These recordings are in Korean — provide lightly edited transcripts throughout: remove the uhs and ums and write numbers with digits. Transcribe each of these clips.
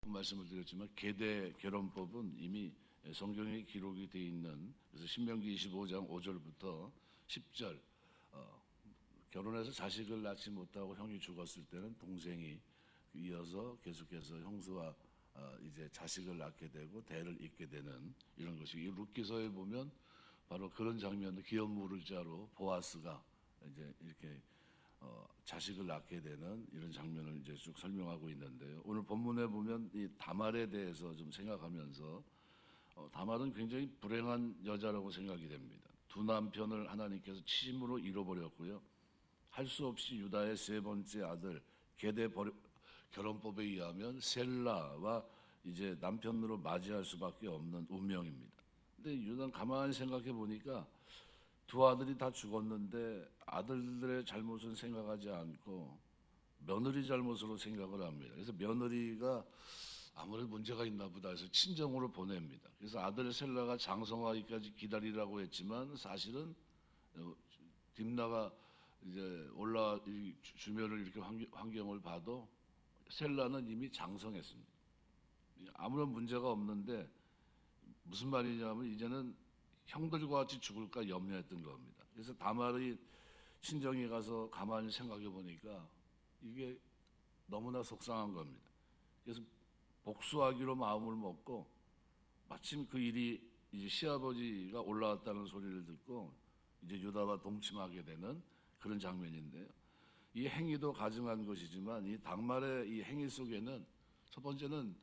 말씀을 드렸지만 계대 결혼법은 이미 성경에 기록이 되어 있는, 그래서 신명기 25장 5절부터 10절, 결혼해서 자식을 낳지 못하고 형이 죽었을 때는 동생이 이어서 계속해서 형수와 이제 자식을 낳게 되고 대를 잇게 되는 이런 것이, 이 룻기서에 보면 바로 그런 장면을 기업 물을 자로 보아스가 이제 이렇게 자식을 낳게 되는 이런 장면을 이제 쭉 설명하고 있는데요. 오늘 본문에 보면 이 다말에 대해서 좀 생각하면서, 다말은 굉장히 불행한 여자라고 생각이 됩니다. 두 남편을 하나님께서 치심으로 잃어버렸고요. 할 수 없이 유다의 세 번째 아들 게대 결혼법에 의하면 셀라와 이제 남편으로 맞이할 수밖에 없는 운명입니다. 근데 유다는 가만히 생각해 보니까 두 아들이 다 죽었는데 아들들의 잘못은 생각하지 않고 며느리 잘못으로 생각을 합니다. 그래서 며느리가 아무래도 문제가 있나 보다 해서 친정으로 보냅니다. 그래서 아들 셀라가 장성하기까지 기다리라고 했지만 사실은 딥나가 이제 주변을 이렇게 환경을 봐도 셀라는 이미 장성했습니다. 아무런 문제가 없는데, 무슨 말이냐면 이제는 형들과 같이 죽을까 염려했던 겁니다. 그래서 다말이 친정에 가서 가만히 생각해 보니까 이게 너무나 속상한 겁니다. 그래서 복수하기로 마음을 먹고, 마침 그 일이 이제 시아버지가 올라왔다는 소리를 듣고 이제 유다와 동침하게 되는 그런 장면인데요. 이 행위도 가증한 것이지만 이 다말의 이 행위 속에는 첫 번째는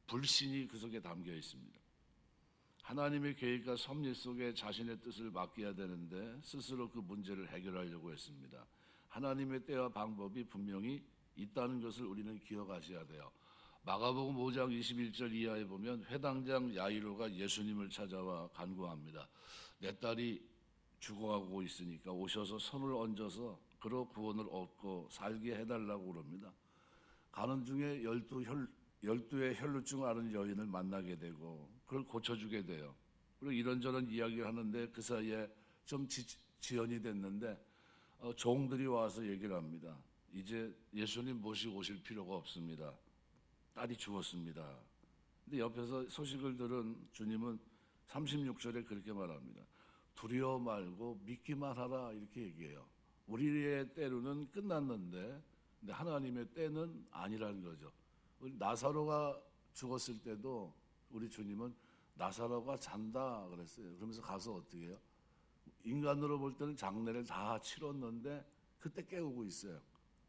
불신이 그 속에 담겨 있습니다. 하나님의 계획과 섭리 속에 자신의 뜻을 맡겨야 되는데 스스로 그 문제를 해결하려고 했습니다. 하나님의 때와 방법이 분명히 있다는 것을 우리는 기억하셔야 돼요. 마가복음 5장 21절 이하에 보면 회당장 야이로가 예수님을 찾아와 간구합니다. 내 딸이 죽어가고 있으니까 오셔서 손을 얹어서 그로 구원을 얻고 살게 해달라고 그럽니다. 가는 중에 열두의 혈루증 앓은 여인을 만나게 되고 그걸 고쳐주게 돼요. 그리고 이런저런 이야기를 하는데 그 사이에 좀 지연이 됐는데 종들이 와서 얘기를 합니다. 이제 예수님 모시고 오실 필요가 없습니다. 딸이 죽었습니다. 근데 옆에서 소식을 들은 주님은 36절에 그렇게 말합니다. 두려워 말고 믿기만 하라, 이렇게 얘기해요. 우리의 때로는 끝났는데 근데 하나님의 때는 아니라는 거죠. 나사로가 죽었을 때도 우리 주님은 나사로가 잔다 그랬어요. 그러면서 가서 어떻게 해요? 인간으로 볼 때는 장례를 다 치렀는데 그때 깨우고 있어요.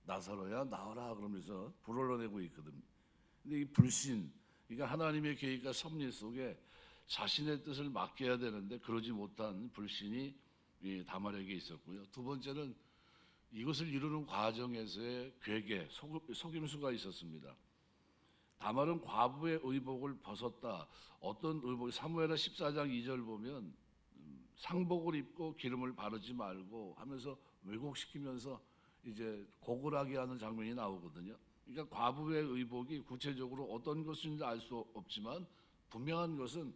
나사로야 나와라 그러면서 불어내고 있거든요. 근데 이 불신, 그러니까 하나님의 계획과 섭리 속에 자신의 뜻을 맡겨야 되는데 그러지 못한 불신이 이 다말에게 있었고요. 두 번째는 이것을 이루는 과정에서의 괴계, 속임수가 있었습니다. 다말은 과부의 의복을 벗었다. 어떤 의복? 사무엘하 14장 2절 보면 상복을 입고 기름을 바르지 말고 하면서 왜곡시키면서 이제 고글하게 하는 장면이 나오거든요. 그러니까 과부의 의복이 구체적으로 어떤 것인지 알 수 없지만 분명한 것은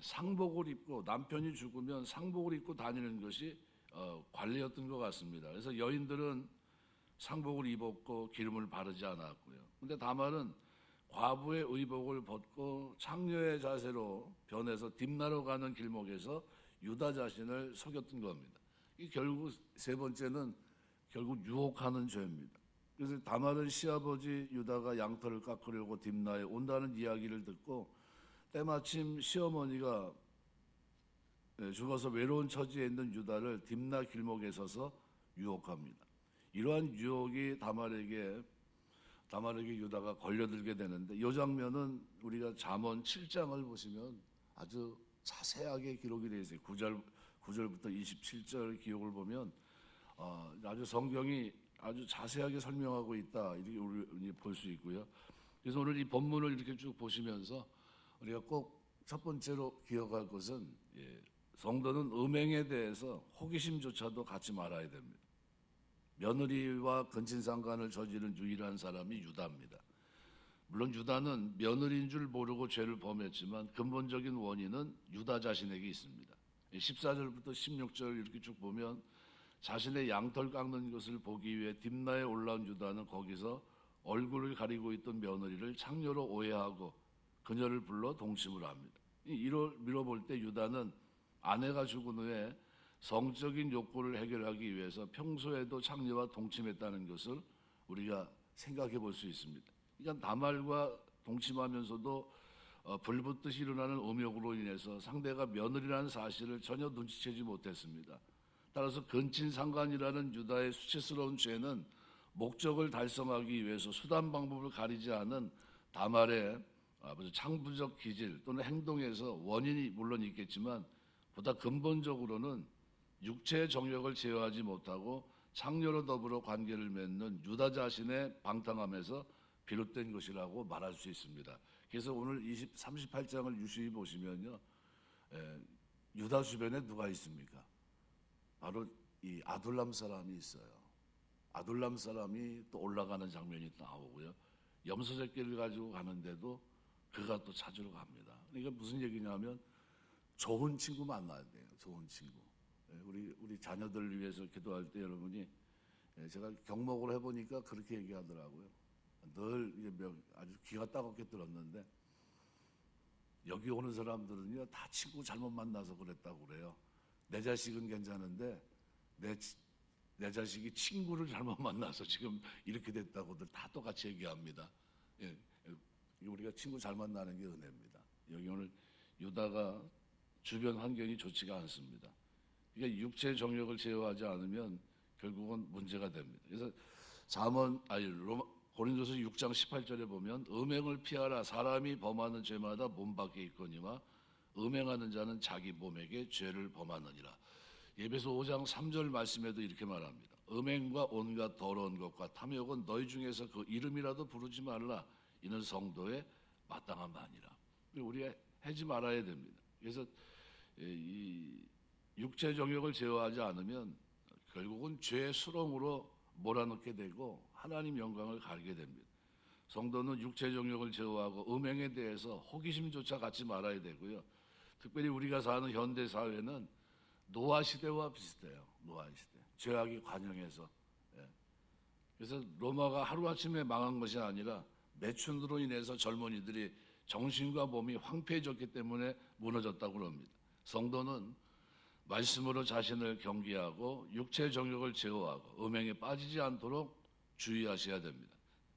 상복을 입고, 남편이 죽으면 상복을 입고 다니는 것이 관례였던 것 같습니다. 그래서 여인들은 상복을 입었고 기름을 바르지 않았고요. 근데 다말은 과부의 의복을 벗고 창녀의 자세로 변해서 딥나로 가는 길목에서 유다 자신을 속였던 겁니다. 이 결국 세 번째는 결국 유혹하는 죄입니다. 그래서 다말은 시아버지 유다가 양털을 깎으려고 딥나에 온다는 이야기를 듣고 때마침 시어머니가 죽어서 외로운 처지에 있는 유다를 딥나 길목에 서서 유혹합니다. 이러한 유혹이 다말에게 유다가 걸려들게 되는데, 이 장면은 우리가 잠언 7장을 보시면 아주 자세하게 기록이 되어 있어요. 9절부터 27절 기록을 보면 아주 성경이 아주 자세하게 설명하고 있다, 이렇게 우리 볼 수 있고요. 그래서 오늘 이 본문을 이렇게 쭉 보시면서 우리가 꼭 첫 번째로 기억할 것은 성도는 음행에 대해서 호기심조차도 갖지 말아야 됩니다. 며느리와 근친상간을 저지른 유일한 사람이 유다입니다. 물론 유다는 며느리인 줄 모르고 죄를 범했지만 근본적인 원인은 유다 자신에게 있습니다. 14절부터 16절 이렇게 쭉 보면 자신의 양털 깎는 것을 보기 위해 딥나에 올라온 유다는 거기서 얼굴을 가리고 있던 며느리를 창녀로 오해하고 그녀를 불러 동침을 합니다. 이를 밀어볼 때 유다는 아내가 죽은 후에 성적인 욕구를 해결하기 위해서 평소에도 창녀와 동침했다는 것을 우리가 생각해 볼 수 있습니다. 그러니까 다말과 동침하면서도 불붙듯이 일어나는 음욕으로 인해서 상대가 며느리라는 사실을 전혀 눈치채지 못했습니다. 따라서 근친상간이라는 유다의 수치스러운 죄는 목적을 달성하기 위해서 수단 방법을 가리지 않은 다말의 창부적 기질 또는 행동에서 원인이 물론 있겠지만 보다 근본적으로는 육체의 정욕을 제어하지 못하고 창녀로 더불어 관계를 맺는 유다 자신의 방탕함에서 비롯된 것이라고 말할 수 있습니다. 그래서 오늘 38장을 유심히 보시면요, 유다 주변에 누가 있습니까? 바로 이 아둘람 사람이 있어요. 아둘람 사람이 또 올라가는 장면이 나오고요. 염소 새끼를 가지고 가는데도 그가 또 찾으러 갑니다. 그러니까 무슨 얘기냐면 좋은 친구 만나야 돼요. 좋은 친구. 우리 자녀들을 위해서 기도할 때 여러분이 제가 경목을 해보니까 그렇게 얘기하더라고요. 늘 아주 귀가 따갑게 들었는데 여기 오는 사람들은요 다 친구 잘못 만나서 그랬다고 그래요. 내 자식은 괜찮은데 내 자식이 친구를 잘못 만나서 지금 이렇게 됐다고들 다 똑같이 얘기합니다. 우리가 친구 잘 만나는 게 은혜입니다. 여기 오늘 유다가 주변 환경이 좋지가 않습니다. 그러니까 육체 정욕을 제어하지 않으면 결국은 문제가 됩니다. 그래서 고린도서 6장 18절에 보면 음행을 피하라. 사람이 범하는 죄마다 몸 밖에 있거니와 음행하는 자는 자기 몸에게 죄를 범하느니라. 에베소 5장 3절 말씀에도 이렇게 말합니다. 음행과 온갖 더러운 것과 탐욕은 너희 중에서 그 이름이라도 부르지 말라. 이는 성도의 마땅한 바니라. 우리가 하지 말아야 됩니다. 그래서 이 육체 정욕을 제어하지 않으면 결국은 죄의 수렁으로 몰아넣게 되고 하나님 영광을 가리게 됩니다. 성도는 육체 정욕을 제어하고 음행에 대해서 호기심조차 갖지 말아야 되고요. 특별히 우리가 사는 현대 사회는 노아 시대와 비슷해요. 노아 시대. 죄악이 관영해서. 그래서 로마가 하루아침에 망한 것이 아니라 매춘으로 인해서 젊은이들이 정신과 몸이 황폐해졌기 때문에 무너졌다고 합니다. 성도는 말씀으로 자신을 경계하고 육체 정욕을 제어하고 음행에 빠지지 않도록 주의하셔야 됩니다.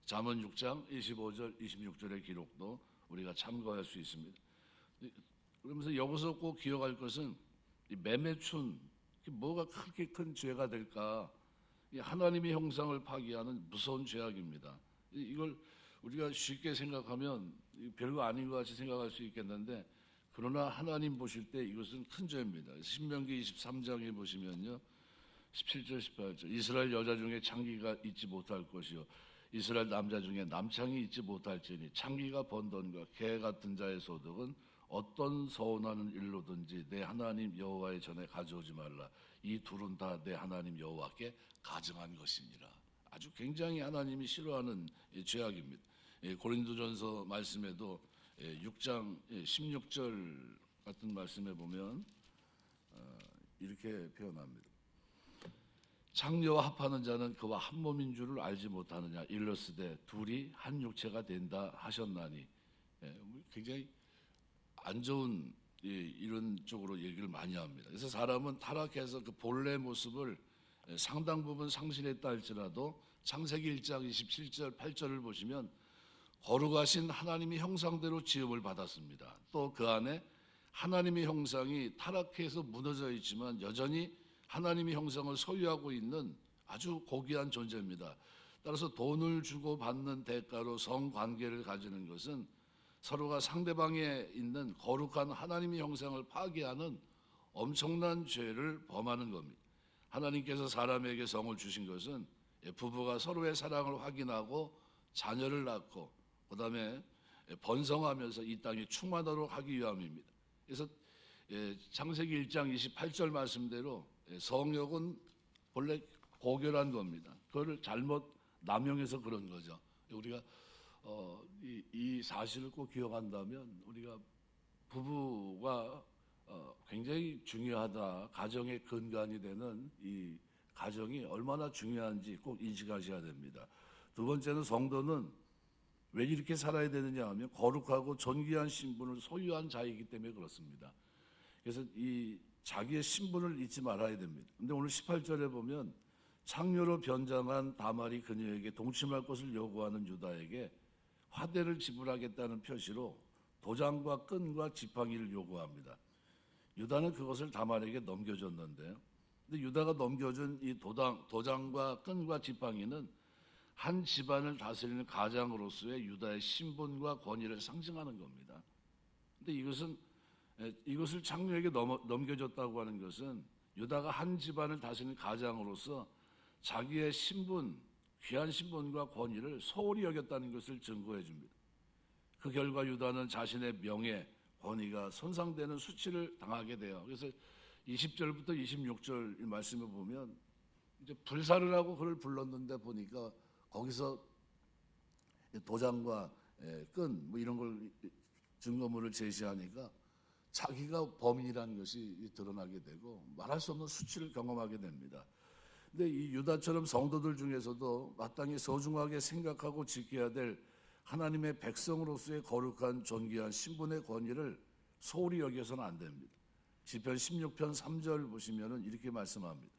잠언 6장 25절 26절의 기록도 우리가 참고할 수 있습니다. 그러면서 여기서 꼭 기억할 것은 이 매매춘, 뭐가 그렇게 큰 죄가 될까? 하나님의 형상을 파기하는 무서운 죄악입니다. 이걸 우리가 쉽게 생각하면 별거 아닌 것 같이 생각할 수 있겠는데 그러나 하나님 보실 때 이것은 큰 죄입니다. 신명기 23장에 보시면요. 17절 18절 이스라엘 여자 중에 창기가 있지 못할 것이요 이스라엘 남자 중에 남창이 있지 못할지니 창기가 번 돈과 개 같은 자의 소득은 어떤 서운하는 일로든지 내 하나님 여호와의 전에 가져오지 말라. 이 둘은 다 내 하나님 여호와께 가증한 것이니라. 아주 굉장히 하나님이 싫어하는 죄악입니다. 고린도전서 말씀에도 6장 16절 같은 말씀에 보면 이렇게 표현합니다. 창녀와 합하는 자는 그와 한 몸인 줄을 알지 못하느냐. 일러스되 둘이 한 육체가 된다 하셨나니. 굉장히 안 좋은 이런 쪽으로 얘기를 많이 합니다. 그래서 사람은 타락해서 그 본래 모습을 상당 부분 상실했다 할지라도 창세기 1장 27절 8절을 보시면 거룩하신 하나님의 형상대로 지음을 받았습니다. 또 그 안에 하나님의 형상이 타락해서 무너져 있지만 여전히 하나님의 형상을 소유하고 있는 아주 고귀한 존재입니다. 따라서 돈을 주고 받는 대가로 성관계를 가지는 것은 서로가 상대방에 있는 거룩한 하나님의 형상을 파괴하는 엄청난 죄를 범하는 겁니다. 하나님께서 사람에게 성을 주신 것은 부부가 서로의 사랑을 확인하고 자녀를 낳고 그다음에 번성하면서 이 땅에 충만하도록 하기 위함입니다. 그래서 창세기 1장 28절 말씀대로 성욕은 원래 고결한 겁니다. 그걸 잘못 남용해서 그런 거죠. 우리가 이 사실을 꼭 기억한다면 우리가 부부가 굉장히 중요하다. 가정의 근간이 되는 이 가정이 얼마나 중요한지 꼭 인식하셔야 됩니다. 두 번째는 성도는 왜 이렇게 살아야 되느냐 하면 거룩하고 존귀한 신분을 소유한 자이기 때문에 그렇습니다. 그래서 이 자기의 신분을 잊지 말아야 됩니다. 근데 오늘 18절에 보면 창녀로 변장한 다말이 그녀에게 동침할 것을 요구하는 유다에게 화대를 지불하겠다는 표시로 도장과 끈과 지팡이를 요구합니다. 유다는 그것을 다말에게 넘겨줬는데요. 근데 유다가 넘겨준 이 도장과 끈과 지팡이는 한 집안을 다스리는 가장으로서의 유다의 신분과 권위를 상징하는 겁니다. 근데 이것을 창녀에게 넘겨줬다고 하는 것은 유다가 한 집안을 다스리는 가장으로서 자기의 신분, 귀한 신분과 권위를 소홀히 여겼다는 것을 증거해 줍니다. 그 결과 유다는 자신의 명예, 권위가 손상되는 수치를 당하게 돼요. 그래서 20절부터 26절 말씀을 보면 이제 불사를 하고 그를 불렀는데 보니까 거기서 도장과 끈 뭐 이런 걸 증거물을 제시하니까 자기가 범인이라는 것이 드러나게 되고 말할 수 없는 수치를 경험하게 됩니다. 근데 이 유다처럼 성도들 중에서도 마땅히 소중하게 생각하고 지켜야 될 하나님의 백성으로서의 거룩한 존귀한 신분의 권위를 소홀히 여겨서는 안 됩니다. 시편 16편 3절 보시면은 이렇게 말씀합니다.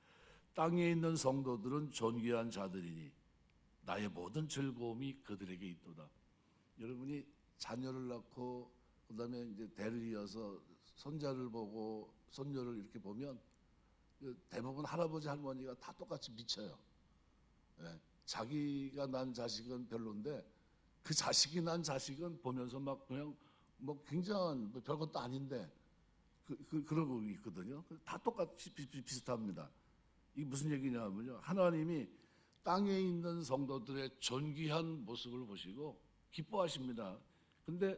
땅에 있는 성도들은 존귀한 자들이니 나의 모든 즐거움이 그들에게 있도다. 여러분이 자녀를 낳고 그다음에 이제 대를 이어서 손자를 보고 손녀를 이렇게 보면 대부분 할아버지 할머니가 다 똑같이 미쳐요. 예, 자기가 난 자식은 별론데 그 자식이 난 자식은 보면서 막 그냥 뭐 굉장한 뭐 별것도 아닌데 그러고 있거든요. 다 똑같이 비슷합니다. 이게 무슨 얘기냐면요. 하나님이 땅에 있는 성도들의 존귀한 모습을 보시고 기뻐하십니다. 근데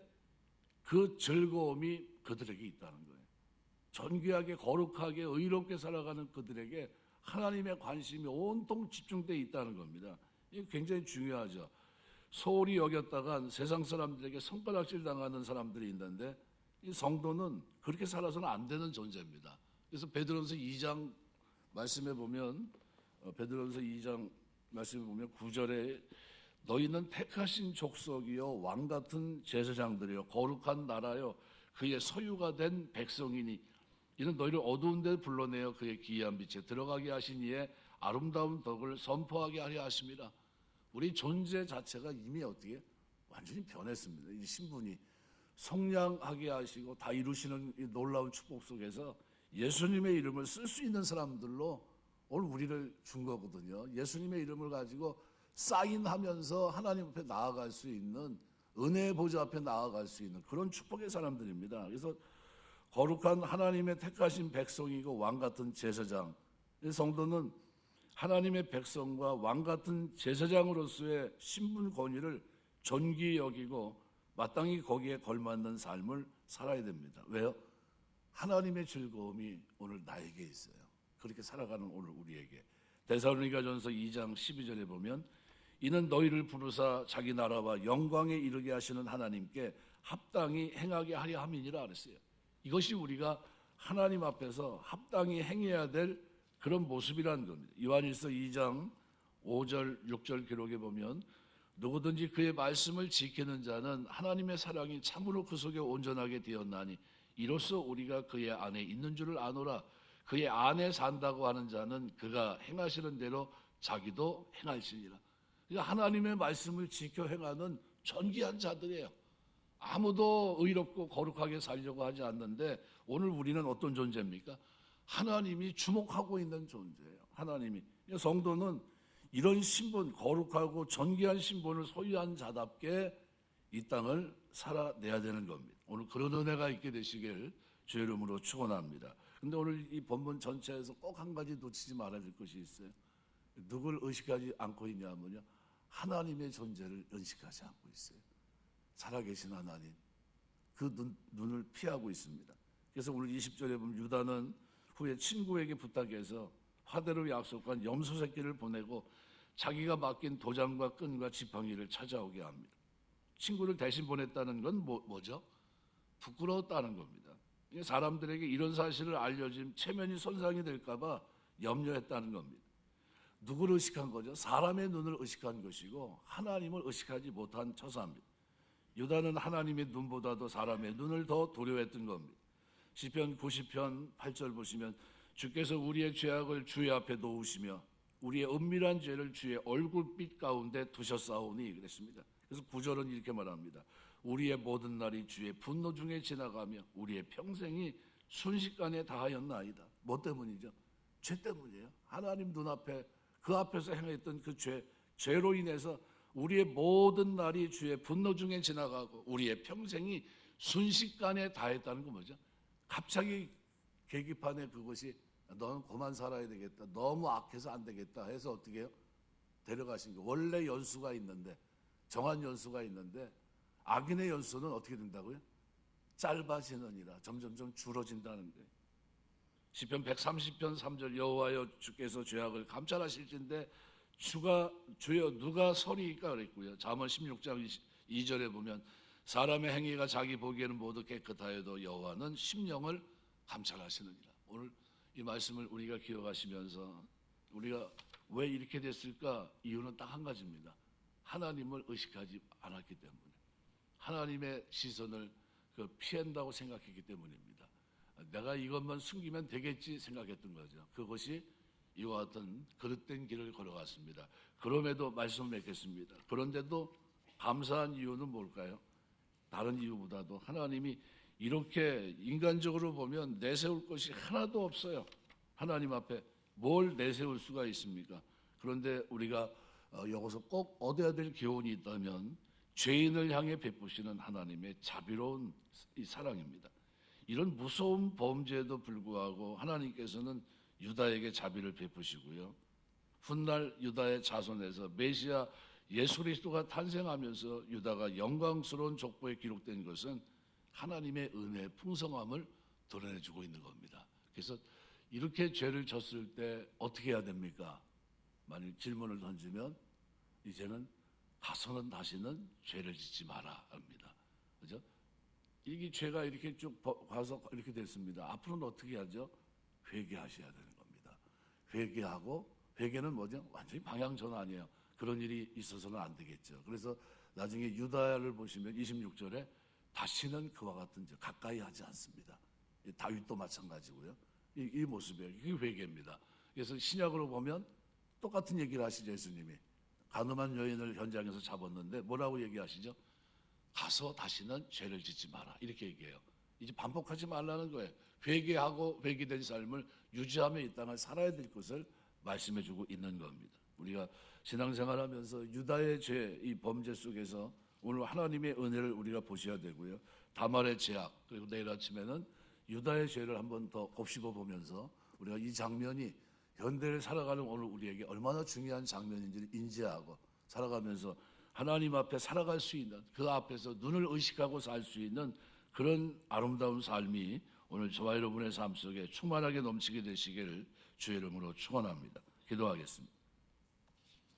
그 즐거움이 그들에게 있다는 거예요. 존귀하게 거룩하게 의롭게 살아가는 그들에게 하나님의 관심이 온통 집중되어 있다는 겁니다. 이게 굉장히 중요하죠. 소홀히 여겼다간 세상 사람들에게 손가락질 당하는 사람들이 있는데 이 성도는 그렇게 살아서는 안 되는 존재입니다. 그래서 베드로전서 2장 말씀에 보면 베드로전서 2장 말씀에 보면 9절에 너희는 택하신 족속이요 왕 같은 제사장들이요 거룩한 나라요 그의 소유가 된 백성이니 이는 너희를 어두운 데 불러내어 그의 기이한 빛에 들어가게 하신 이의 아름다운 덕을 선포하게 하려 하심이라. 우리 존재 자체가 이미 어떻게 완전히 변했습니다. 이 신분이 성량하게 하시고 다 이루시는 이 놀라운 축복 속에서 예수님의 이름을 쓸 수 있는 사람들로 오늘 우리를 준 거거든요. 예수님의 이름을 가지고 사인하면서 하나님 앞에 나아갈 수 있는 은혜의 보좌 앞에 나아갈 수 있는 그런 축복의 사람들입니다. 그래서 거룩한 하나님의 택하신 백성이고 왕 같은 제사장. 성도는 하나님의 백성과 왕 같은 제사장으로서의 신분 권위를 존귀히 여기고 마땅히 거기에 걸맞는 삶을 살아야 됩니다. 왜요? 하나님의 즐거움이 오늘 나에게 있어요. 그렇게 살아가는 오늘 우리에게. 데살로니가전서 2장 12절에 보면 이는 너희를 부르사 자기 나라와 영광에 이르게 하시는 하나님께 합당히 행하게 하려 함이니라 그랬어요. 이것이 우리가 하나님 앞에서 합당히 행해야 될 그런 모습이라는 겁니다. 요한일서 2장 5절 6절 기록에 보면 누구든지 그의 말씀을 지키는 자는 하나님의 사랑이 참으로 그 속에 온전하게 되었나니 이로써 우리가 그의 안에 있는 줄을 아노라. 그의 안에 산다고 하는 자는 그가 행하시는 대로 자기도 행할지니라. 그러니까 하나님의 말씀을 지켜 행하는 존귀한 자들이에요. 아무도 의롭고 거룩하게 살려고 하지 않는데 오늘 우리는 어떤 존재입니까? 하나님이 주목하고 있는 존재예요. 하나님이. 성도는 이런 신분, 거룩하고 존귀한 신분을 소유한 자답게 이 땅을 살아내야 되는 겁니다. 오늘 그런 은혜가 있게 되시길 주의 이름으로 축원합니다. 근데 오늘 이 본문 전체에서 꼭 한 가지 놓치지 말아야 될 것이 있어요. 누굴 의식하지 않고 있냐면요. 하나님의 존재를 의식하지 않고 있어요. 살아계신 하나님. 그 눈을 피하고 있습니다. 그래서 오늘 20절에 보면 유다는 후에 친구에게 부탁해서 화대로 약속한 염소 새끼를 보내고 자기가 맡긴 도장과 끈과 지팡이를 찾아오게 합니다. 친구를 대신 보냈다는 건 뭐죠? 부끄러웠다는 겁니다. 사람들에게 이런 사실을 알려진 체면이 손상이 될까 봐 염려했다는 겁니다. 누구를 의식한 거죠? 사람의 눈을 의식한 것이고 하나님을 의식하지 못한 처사입니다. 유다는 하나님의 눈보다도 사람의 눈을 더 두려워했던 겁니다. 시편 90편 8절 보시면 주께서 우리의 죄악을 주의 앞에 놓으시며 우리의 은밀한 죄를 주의 얼굴빛 가운데 두셨사오니 그랬습니다. 그래서 9절은 이렇게 말합니다. 우리의 모든 날이 주의 분노 중에 지나가며 우리의 평생이 순식간에 다하였나이다. 뭐 때문이죠? 죄 때문이에요. 하나님 눈앞에 그 앞에서 행했던 그 죄로 인해서 우리의 모든 날이 주의 분노 중에 지나가고 우리의 평생이 순식간에 다했다는 건 뭐죠? 갑자기 계기판에 그것이 너는 그만 살아야 되겠다. 너무 악해서 안 되겠다 해서 어떻게 해요? 데려가신 거. 원래 연수가 있는데 정한 연수가 있는데 악인의 연수는 어떻게 된다고요? 짧아지느니라. 점점점 줄어진다는 거예요. 시편 130편 3절 여호와여 주께서 죄악을 감찰하실진데 주여 누가 서리이까 그랬고요. 잠언 16장 2절에 보면 사람의 행위가 자기 보기에는 모두 깨끗하여도 여호와는 심령을 감찰하시느니라. 오늘 이 말씀을 우리가 기억하시면서 우리가 왜 이렇게 됐을까? 이유는 딱 한 가지입니다. 하나님을 의식하지 않았기 때문에 하나님의 시선을 피한다고 생각했기 때문입니다. 내가 이것만 숨기면 되겠지 생각했던 거죠. 그것이 이와 같은 그릇된 길을 걸어갔습니다. 그럼에도 말씀을 맺겠습니다. 그런데도 감사한 이유는 뭘까요? 다른 이유보다도 하나님이 이렇게 인간적으로 보면 내세울 것이 하나도 없어요. 하나님 앞에 뭘 내세울 수가 있습니까? 그런데 우리가 여기서 꼭 얻어야 될 교훈이 있다면 죄인을 향해 베푸시는 하나님의 자비로운 이 사랑입니다. 이런 무서운 범죄에도 불구하고 하나님께서는 유다에게 자비를 베푸시고요. 훗날 유다의 자손에서 메시아 예수 그리스도가 탄생하면서 유다가 영광스러운 족보에 기록된 것은 하나님의 은혜의 풍성함을 드러내주고 있는 겁니다. 그래서 이렇게 죄를 졌을 때 어떻게 해야 됩니까? 만일 질문을 던지면 이제는 가서는 다시는 죄를 짓지 마라 합니다. 그죠? 이게 죄가 이렇게 쭉 가서 이렇게 됐습니다. 앞으로는 어떻게 하죠? 회개하셔야 되는 겁니다. 회개하고 회개는 뭐죠? 완전히 방향 전환이에요. 그런 일이 있어서는 안 되겠죠. 그래서 나중에 유다를 보시면 26절에 다시는 그와 같은 죄 가까이 하지 않습니다. 다윗도 마찬가지고요. 이 모습이에요. 이게 회개입니다. 그래서 신약으로 보면 똑같은 얘기를 하시죠. 예수님이 간음한 여인을 현장에서 잡았는데 뭐라고 얘기하시죠? 가서 다시는 죄를 짓지 마라 이렇게 얘기해요. 이제 반복하지 말라는 거예요. 회개하고 회개된 삶을 유지하며 이 땅을 살아야 될 것을 말씀해주고 있는 겁니다. 우리가 신앙생활하면서 유다의 죄, 이 범죄 속에서 오늘 하나님의 은혜를 우리가 보셔야 되고요. 다말의 죄악, 그리고 내일 아침에는 유다의 죄를 한번 더 곱씹어 보면서 우리가 이 장면이 현대를 살아가는 오늘 우리에게 얼마나 중요한 장면인지를 인지하고 살아가면서 하나님 앞에 살아갈 수 있는, 그 앞에서 눈을 의식하고 살 수 있는 그런 아름다운 삶이 오늘 저와 여러분의 삶 속에 충만하게 넘치게 되시기를 주의 이름으로 축원합니다. 기도하겠습니다.